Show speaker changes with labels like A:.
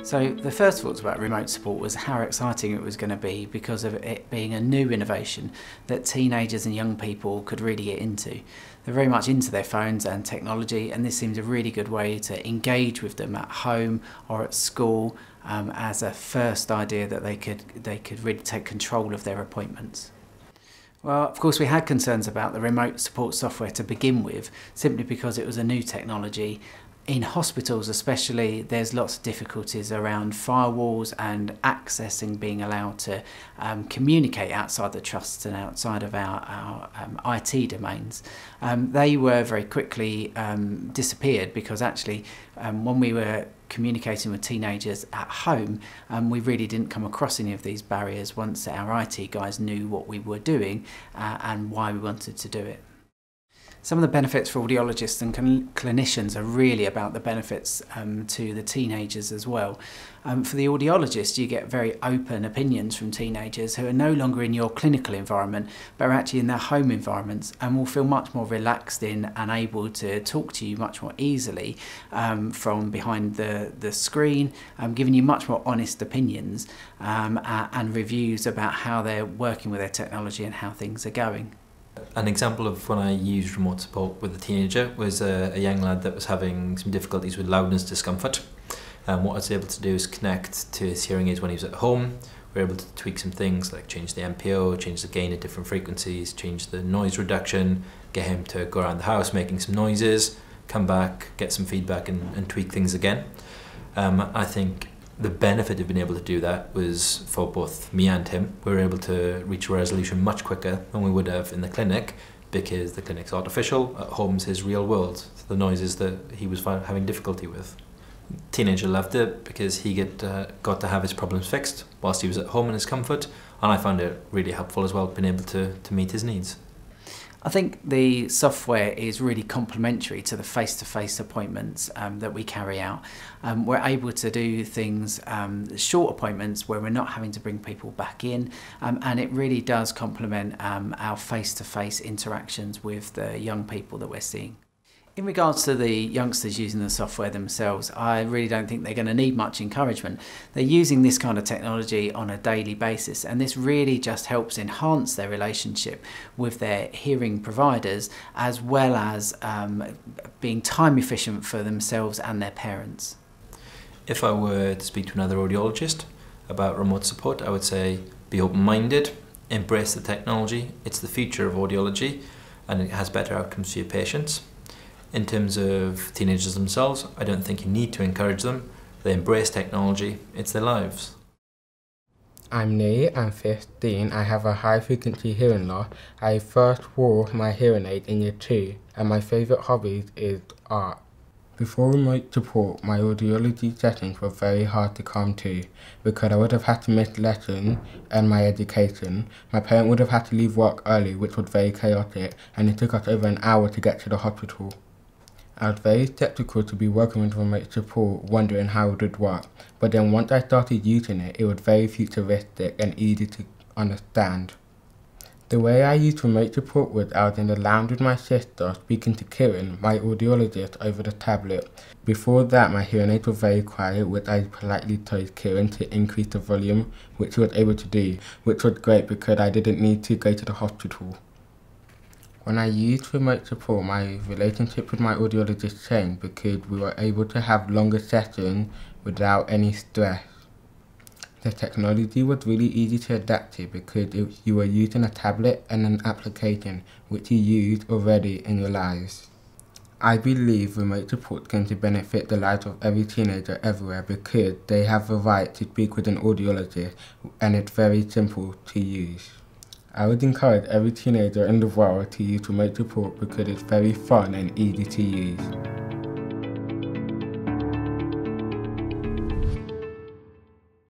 A: So the first thoughts about remote support was how exciting it was going to be because of it being a new innovation that teenagers and young people could really get into. They're very much into their phones and technology, and this seems a really good way to engage with them at home or at school as a first idea that they could really take control of their appointments. Well, of course, we had concerns about the remote support software to begin with, simply because it was a new technology. In hospitals especially, there's lots of difficulties around firewalls and accessing, being allowed to communicate outside the trusts and outside of our IT domains. They were very quickly disappeared because actually when we were communicating with teenagers at home, we really didn't come across any of these barriers once our IT guys knew what we were doing and why we wanted to do it. Some of the benefits for audiologists and clinicians are really about the benefits to the teenagers as well. For the audiologist, you get very open opinions from teenagers who are no longer in your clinical environment, but are actually in their home environments, and will feel much more relaxed in and able to talk to you much more easily from behind the screen, giving you much more honest opinions and reviews about how they're working with their technology and how things are going.
B: An example of when I used remote support with a teenager was a young lad that was having some difficulties with loudness discomfort. What I was able to do is connect to his hearing aids when he was at home. We were able to tweak some things like change the MPO, change the gain at different frequencies, change the noise reduction, get him to go around the house making some noises, come back, get some feedback and tweak things again. I think the benefit of being able to do that was for both me and him. We were able to reach a resolution much quicker than we would have in the clinic, because the clinic's artificial, at home's his real world, the noises that he was having difficulty with. Teenager loved it because he got to have his problems fixed whilst he was at home in his comfort, and I found it really helpful as well, being able to meet his needs.
A: I think the software is really complementary to the face-to-face appointments that we carry out. We're able to do things, short appointments where we're not having to bring people back in, and it really does complement our face-to-face interactions with the young people that we're seeing. In regards to the youngsters using the software themselves, I really don't think they're going to need much encouragement. They're using this kind of technology on a daily basis, and this really just helps enhance their relationship with their hearing providers, as well as being time efficient for themselves and their parents.
B: If I were to speak to another audiologist about remote support, I would say be open-minded, embrace the technology. It's the future of audiology, and it has better outcomes for your patients. In terms of teenagers themselves, I don't think you need to encourage them. They embrace technology, it's their lives.
C: I'm Nate, I'm 15, I have a high frequency hearing loss. I first wore my hearing aid in year 2, and my favourite hobby is art. Before remote support, my audiology sessions were very hard to come to because I would have had to miss lessons and my education. My parent would have had to leave work early, which was very chaotic, and it took us over an hour to get to the hospital. I was very skeptical to be working with remote support, wondering how it would work, but then once I started using it, it was very futuristic and easy to understand. The way I used remote support was I was in the lounge with my sister speaking to Kieran, my audiologist, over the tablet. Before that, my hearing aids were very quiet, which I politely told Kieran to increase the volume, which he was able to do, which was great because I didn't need to go to the hospital. When I used remote support, my relationship with my audiologist changed because we were able to have longer sessions without any stress. The technology was really easy to adapt to because you were using a tablet and an application which you used already in your lives. I believe remote support is going to benefit the lives of every teenager everywhere because they have the right to speak with an audiologist, and it's very simple to use. I would encourage every teenager in the world to use remote support because it's very fun and easy to use.